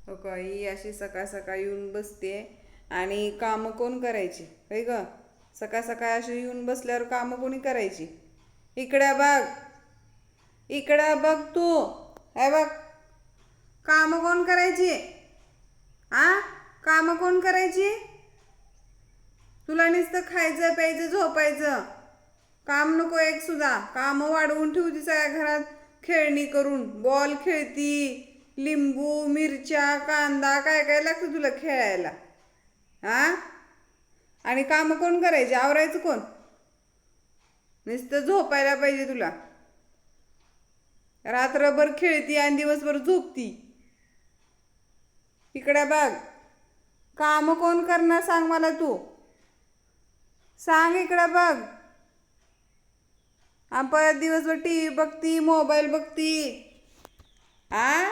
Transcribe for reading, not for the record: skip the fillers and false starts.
हो का, ही अशी सकाळ सकाळ येऊन बसते आणि कामं कोण करायची होय ग. सकाळ सकाळ अशी येऊन बसल्यावर कामं कोणी करायची. इकडे बघ, इकडे बघ तू. हे बघ, कामं कोण करायची. आ, कामं कोण करायची. तुला नुसतं खायचं प्यायचं झोपायचं, काम नको एक सुद्धा. काम वाढवून ठेवती सगळ्या घरात, खेळणी करून बॉल खेळती, लिंबू मिरच्या कांदा काय काय लागतं तुला खेळायला. हा, आणि काम कोण करायचे, आवरायचं कोण. नुसतं झोपायला पाहिजे तुला. रात्रभर खेळती आणि दिवसभर झोपती. इकडे बघ, काम कोण करणार सांग मला तू. सांग इकडे बघ. परत दिवसभर टी व्ही बघती, मोबाईल बघती. आ,